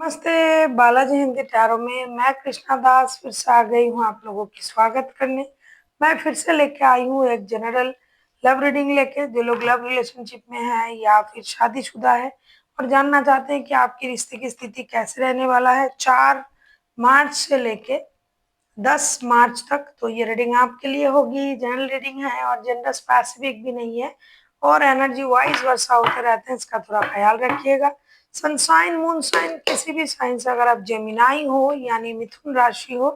नमस्ते, बालाजी हिंदी टैरो में मैं कृष्णा दास फिर से आ गई हूँ आप लोगों की स्वागत करने। मैं फिर से लेके आई हूँ एक जनरल लव रीडिंग लेके। जो लोग लव रिलेशनशिप में हैं या फिर शादीशुदा है और जानना चाहते हैं कि आपकी रिश्ते की स्थिति कैसे रहने वाला है 4 मार्च से लेके 10 मार्च तक, तो ये रीडिंग आपके लिए होगी। जनरल रीडिंग है और जेंडर स्पेसिफिक भी नहीं है और एनर्जी वाइज वर्षा होते रहते हैं, इसका थोड़ा ख्याल रखिएगा। सनसाइन मून साइन किसी भी साइन से अगर आप जेमिनाई हो यानी मिथुन राशि हो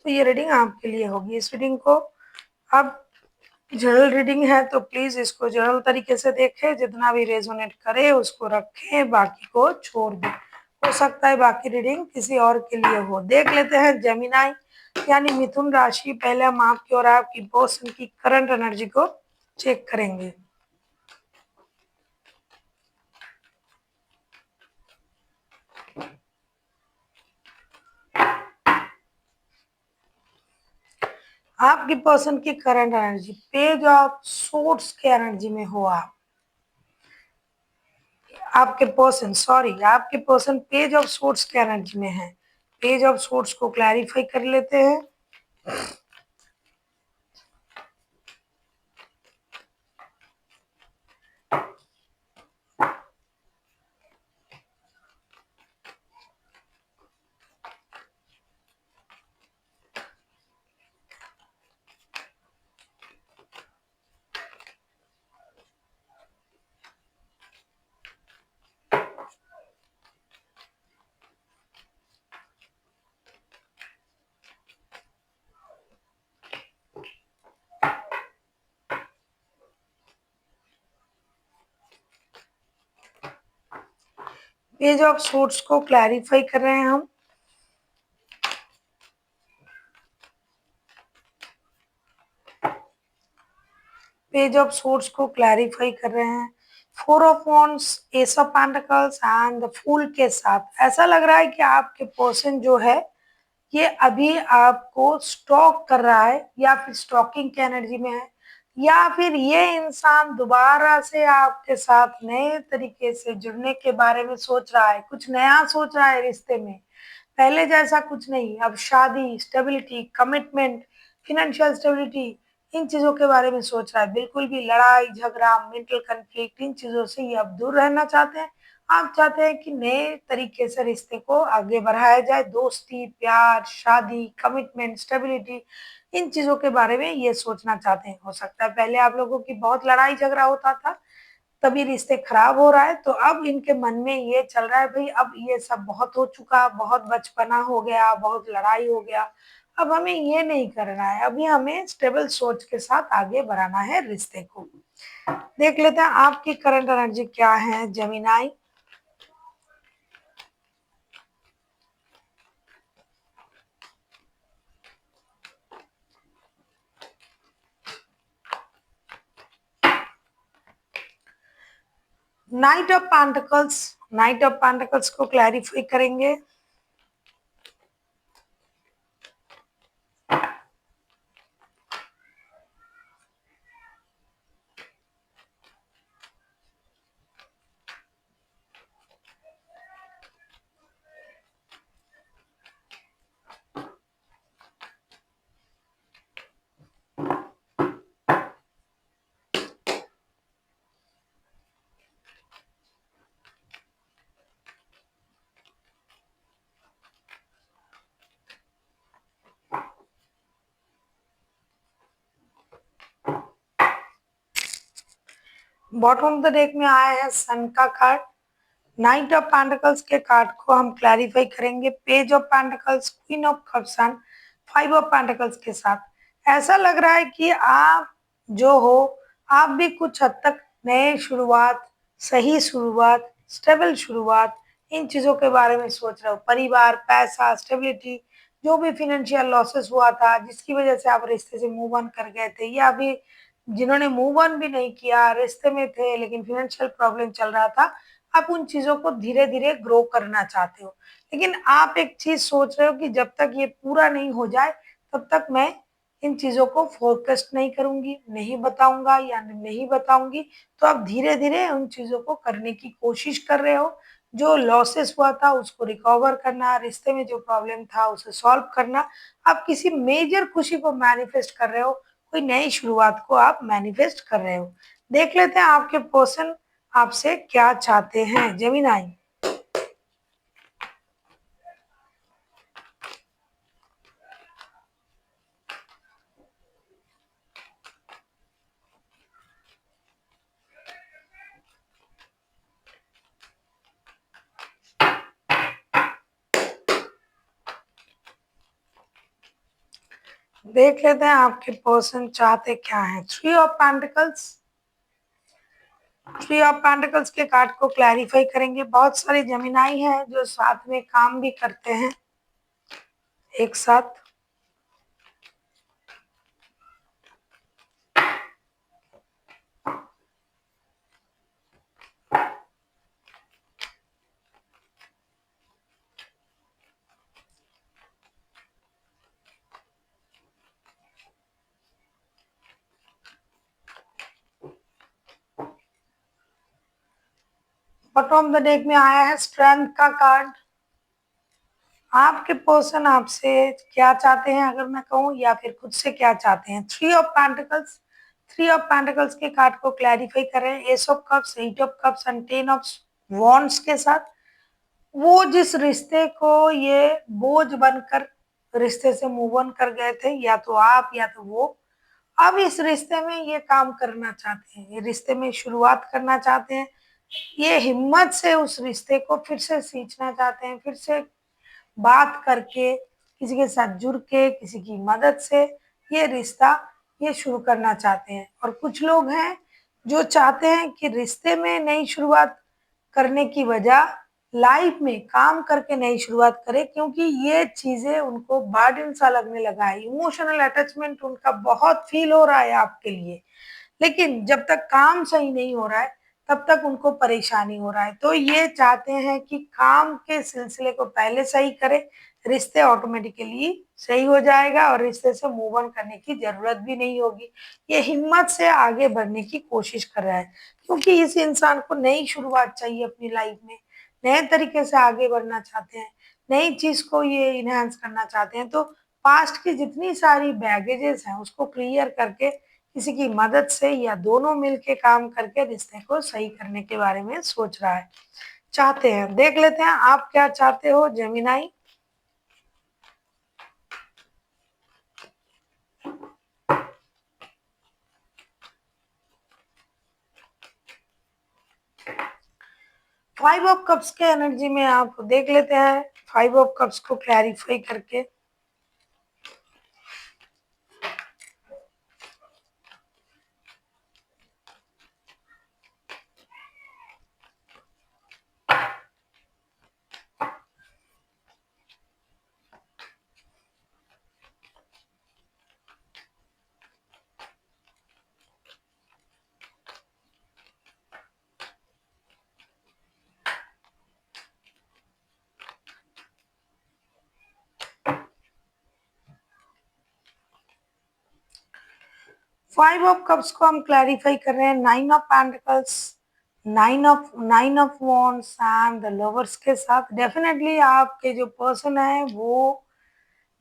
तो ये रीडिंग आपके लिए होगी। इस रीडिंग को अब जनरल रीडिंग है तो प्लीज इसको जनरल तरीके से देखें, जितना भी रेजोनेट करे उसको रखें, बाकी को छोड़ दें। हो सकता है बाकी रीडिंग किसी और के लिए हो। देख लेते हैं जेमिनाई यानी मिथुन राशि। पहले हम आपकी और आपकी पर्सन की करंट एनर्जी को चेक करेंगे। आपकी पर्सन की current energy, page of swords के एनर्जी में हो आप। आपके पर्सन पेज ऑफ सोर्ट्स के एनर्जी में है। पेज ऑफ सोर्ट्स को क्लैरिफाई कर लेते हैं। पेज ऑफ सोर्ट्स को क्लैरिफाई कर रहे हैं हम। पेज ऑफ सोर्ट्स को क्लैरिफाई कर रहे हैं। 4 of wands, ace of pentacles and the fool के साथ ऐसा लग रहा है कि आपके पर्सन जो है ये अभी आपको स्टॉक कर रहा है या फिर स्टॉकिंग की एनर्जी में है, या फिर ये इंसान दोबारा से आपके साथ नए तरीके से जुड़ने के बारे में सोच रहा है, कुछ नया सोच रहा है रिश्ते में। पहले जैसा कुछ नहीं, अब शादी, स्टेबिलिटी, कमिटमेंट, फिनेंशियल स्टेबिलिटी, इन चीजों के बारे में सोच रहा है। बिल्कुल भी लड़ाई झगड़ा, मेंटल कन्फ्लिक्ट, इन चीजों से ये अब दूर रहना चाहते हैं। आप चाहते हैं कि नए तरीके से रिश्ते को आगे बढ़ाया जाए। दोस्ती, प्यार, शादी, कमिटमेंट, स्टेबिलिटी, इन चीजों के बारे में ये सोचना चाहते हैं। हो सकता है पहले आप लोगों की बहुत लड़ाई झगड़ा होता था, तभी रिश्ते खराब हो रहा है, तो अब इनके मन में ये चल रहा है भाई अब ये सब बहुत हो चुका, बहुत बचपना हो गया, बहुत लड़ाई हो गया, अब हमें ये नहीं करना है। अभी हमें स्टेबल सोच के साथ आगे बढ़ाना है रिश्ते को। देख लेते हैं आपकी करंट एनर्जी क्या है Gemini. Night of pentacles, night of pentacles को क्लैरिफाई करेंगे। बॉटम ऑफ द डेक में आया है सन का कार्ड। नाइट ऑफ पेंटिकल्स के कार्ड को हम क्लैरिफाई करेंगे। Page of pentacles, queen of cups and 5 of pentacles के साथ ऐसा लग रहा है कि आप जो हो, आप भी कुछ हद तक नए शुरुआत, सही शुरुआत, स्टेबल शुरुआत, इन चीजों के बारे में सोच रहे हो। परिवार, पैसा, स्टेबिलिटी, जो भी फिनेंशियल लॉसेस हुआ था जिसकी वजह से आप रिश्ते से मूव ऑन कर गए थे, या अभी जिन्होंने मूव ऑन भी नहीं किया, रिश्ते में थे लेकिन फिनेंशियल प्रॉब्लम चल रहा था, आप उन चीजों को धीरे धीरे ग्रो करना चाहते हो। लेकिन आप एक चीज सोच रहे हो कि जब तक ये पूरा नहीं हो जाए तब तक मैं इन चीजों को फोकस नहीं करूंगी, नहीं बताऊंगा या नहीं बताऊंगी। तो आप धीरे धीरे उन चीजों को करने की कोशिश कर रहे हो, जो लॉसेस हुआ था उसको रिकवर करना, रिश्ते में जो प्रॉब्लम था उसे सॉल्व करना, आप किसी मेजर खुशी को मैनिफेस्ट कर रहे हो, कोई नई शुरुआत को आप मैनिफेस्ट कर रहे हो। देख लेते हैं आपके पर्सन आपसे क्या चाहते हैं। जेमिनाई, देख लेते हैं आपके पर्सन चाहते क्या है। Three of pentacles, three of pentacles के कार्ड को क्लैरिफाई करेंगे। बहुत सारे जेमिनाई हैं जो साथ में काम भी करते हैं एक साथ। बॉटम ऑफ द डेक में आया है स्ट्रेंथ का कार्ड। आपके पर्सन आपसे क्या चाहते हैं अगर मैं कहूँ, या फिर खुद से क्या चाहते हैं। Three of pentacles, three of pentacles के कार्ड को क्लैरिफाई करें। Ace of cups, eight of cups and ten of wands के साथ वो जिस रिश्ते को ये बोझ बनकर रिश्ते से मूव ऑन कर गए थे, या तो आप या तो वो, अब इस रिश्ते में ये काम करना चाहते हैं, ये रिश्ते में शुरुआत करना चाहते हैं, ये हिम्मत से उस रिश्ते को फिर से सींचना चाहते हैं, फिर से बात करके किसी के साथ जुड़ के किसी की मदद से ये रिश्ता ये शुरू करना चाहते हैं। और कुछ लोग हैं जो चाहते हैं कि रिश्ते में नई शुरुआत करने की बजाय लाइफ में काम करके नई शुरुआत करें, क्योंकि ये चीजें उनको बर्डन सा लगने लगा है। इमोशनल अटैचमेंट उनका बहुत फील हो रहा है आपके लिए, लेकिन जब तक काम सही नहीं हो रहा है तब तक उनको परेशानी हो रहा है। तो ये चाहते हैं कि काम के सिलसिले को पहले सही करें, रिश्ते ऑटोमेटिकली सही हो जाएगा और रिश्ते से मूव ऑन करने की जरूरत भी नहीं होगी। ये हिम्मत से आगे बढ़ने की कोशिश कर रहा है, क्योंकि इस इंसान को नई शुरुआत चाहिए अपनी लाइफ में, नए तरीके से आगे बढ़ना चाहते हैं, नई चीज को ये इनहेंस करना चाहते हैं। तो पास्ट की जितनी सारी बैगेजेस हैं उसको क्लियर करके किसी की मदद से या दोनों मिलके काम करके रिश्ते को सही करने के बारे में सोच रहा है, चाहते हैं। देख लेते हैं आप क्या चाहते हो जेमिनाई। फाइव ऑफ कप्स के एनर्जी में आप देख लेते हैं फाइव ऑफ कप्स को क्लैरिफाई करके। फाइव ऑफ कप्स को हम क्लैरिफाई कर रहे हैं nine of pentacles, nine of wands and the lovers के साथ। डेफिनेटली आपके जो पर्सन है वो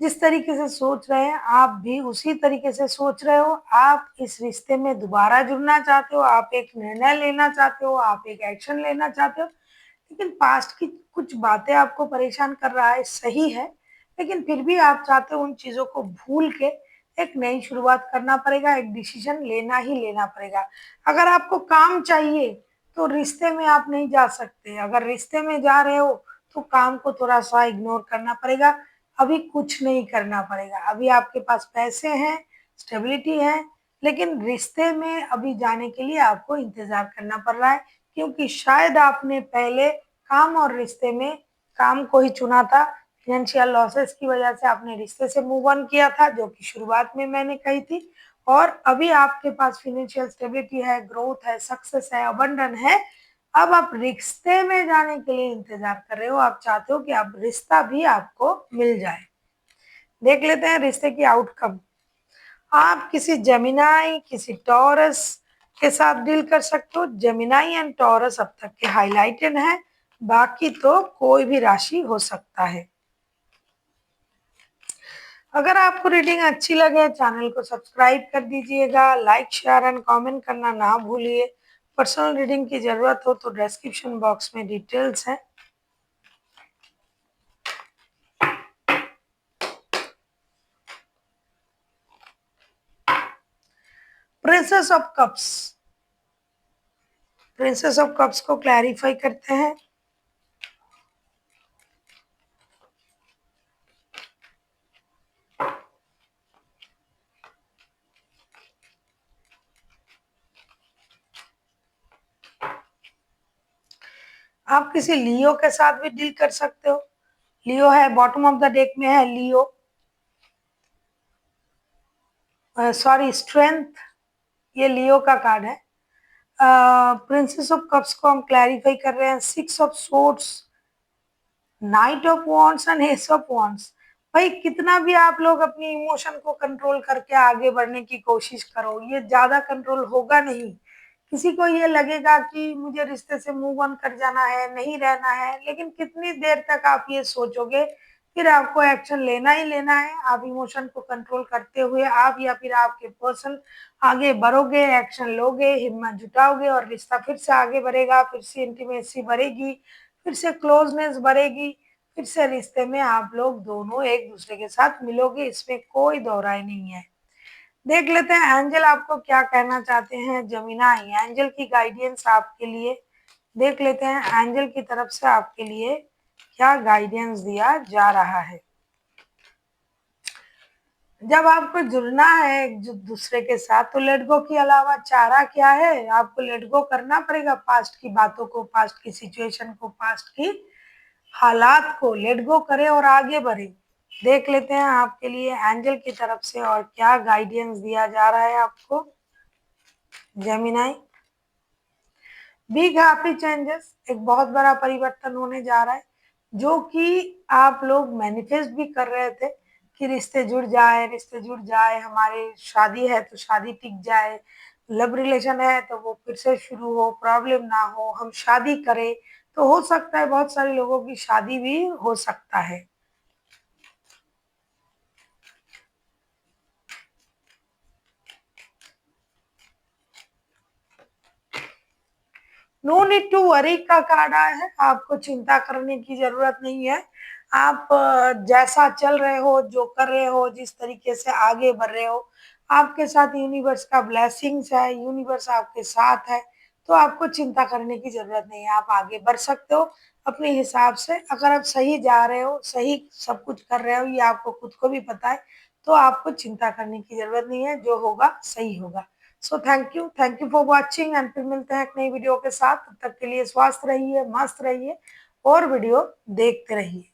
जिस तरीके से सोच रहे हैं आप भी उसी तरीके से सोच रहे हो। आप इस रिश्ते में दोबारा जुड़ना चाहते हो, आप एक निर्णय लेना चाहते हो, आप एक एक्शन लेना चाहते हो, लेकिन पास्ट की कुछ बातें आपको परेशान कर रहा है, सही है, लेकिन फिर भी आप चाहते हो उन चीजों को भूल के एक नई शुरुआत करना पड़ेगा, एक डिसीजन लेना ही लेना पड़ेगा। अगर आपको काम चाहिए तो रिश्ते में आप नहीं जा सकते, अगर रिश्ते में जा रहे हो तो काम को थोड़ा सा इग्नोर करना पड़ेगा, अभी कुछ नहीं करना पड़ेगा। अभी आपके पास पैसे हैं, स्टेबिलिटी है, लेकिन रिश्ते में अभी जाने के लिए आपको इंतजार करना पड़ रहा है, क्योंकि शायद आपने पहले काम और रिश्ते में काम को ही चुना था। फाइनेंशियल लॉसेस की वजह से आपने रिश्ते से मूव ऑन किया था, जो कि शुरुआत में मैंने कही थी। और अभी आपके पास फाइनेंशियल स्टेबिलिटी है, ग्रोथ है, सक्सेस है, अबंडन है। अब आप रिश्ते में जाने के लिए इंतजार कर रहे हो, आप चाहते हो कि अब रिश्ता भी आपको मिल जाए। देख लेते हैं रिश्ते की आउटकम। आप किसी जेमिनाई, किसी टॉरस के साथ डील कर सकते हो। जेमिनाई एंड टॉरस अब तक के हाईलाइटेड है, बाकी तो कोई भी राशि हो सकता है। अगर आपको रीडिंग अच्छी लगे चैनल को सब्सक्राइब कर दीजिएगा, लाइक शेयर एंड कमेंट करना ना भूलिए। पर्सनल रीडिंग की जरूरत हो तो डिस्क्रिप्शन बॉक्स में डिटेल्स है। Princess of cups, princess of cups को क्लैरिफाई करते हैं। आप किसी लियो के साथ भी डील कर सकते हो। लियो है, बॉटम ऑफ द डेक में है लियो, सॉरी स्ट्रेंथ, ये लियो का कार्ड है। प्रिंसेस ऑफ कप्स को हम क्लैरिफाई कर रहे हैं। 6 of swords, night of wands and S of wands. भाई कितना भी आप लोग अपनी इमोशन को कंट्रोल करके आगे बढ़ने की कोशिश करो, ये ज्यादा कंट्रोल होगा नहीं। किसी को ये लगेगा कि मुझे रिश्ते से मूव ऑन कर जाना है, नहीं रहना है, लेकिन कितनी देर तक आप ये सोचोगे, फिर आपको एक्शन लेना ही लेना है। आप इमोशन को कंट्रोल करते हुए आप या फिर आपके पर्सन आगे बढ़ोगे, एक्शन लोगे, हिम्मत जुटाओगे और रिश्ता फिर से आगे बढ़ेगा, फिर से इंटीमेसी बढ़ेगी, फिर से क्लोजनेस बढ़ेगी, फिर से रिश्ते में आप लोग दोनों एक दूसरे के साथ मिलोगे, इसमें कोई दो राय नहीं है। देख लेते हैं एंजल आपको क्या कहना चाहते हैं। जमीनाई, एंजल की गाइडेंस आपके लिए, देख लेते हैं एंजल की तरफ से आपके लिए क्या गाइडेंस दिया जा रहा है। जब आपको जुड़ना है एक दूसरे के साथ तो लेट गो के अलावा चारा क्या है, आपको लेट गो करना पड़ेगा पास्ट की बातों को, पास्ट की सिचुएशन को, पास्ट की हालात को लेट गो करें और आगे बढ़े। देख लेते हैं आपके लिए एंजल की तरफ से और क्या गाइडेंस दिया जा रहा है आपको। जेमिनाई, बिग हैप्पी चेंजेस, एक बहुत बड़ा परिवर्तन होने जा रहा है, जो कि आप लोग मैनिफेस्ट भी कर रहे थे कि रिश्ते जुड़ जाए, रिश्ते जुड़ जाए, हमारे शादी है तो शादी टिक जाए, लव रिलेशन है तो वो फिर से शुरू हो, प्रॉब्लम ना हो, हम शादी करें। तो हो सकता है बहुत सारे लोगों की शादी भी हो सकता है। नो नीड टू वरी का कार्ड आया है, आपको चिंता करने की जरूरत नहीं है। आप जैसा चल रहे हो, जो कर रहे हो, जिस तरीके से आगे बढ़ रहे हो, आपके साथ यूनिवर्स का ब्लेसिंग्स है, यूनिवर्स आपके साथ है, तो आपको चिंता करने की जरूरत नहीं है। आप आगे बढ़ सकते हो अपने हिसाब से। अगर आप सही जा रहे हो, सही सब कुछ कर रहे हो, ये आपको खुद को भी पता है, तो आपको चिंता करने की जरूरत नहीं है, जो होगा सही होगा। So thank you for watching and फिर मिलते हैं एक नई वीडियो के साथ। तब तक के लिए स्वस्थ रहिए, मस्त रहिए और वीडियो देखते रहिए।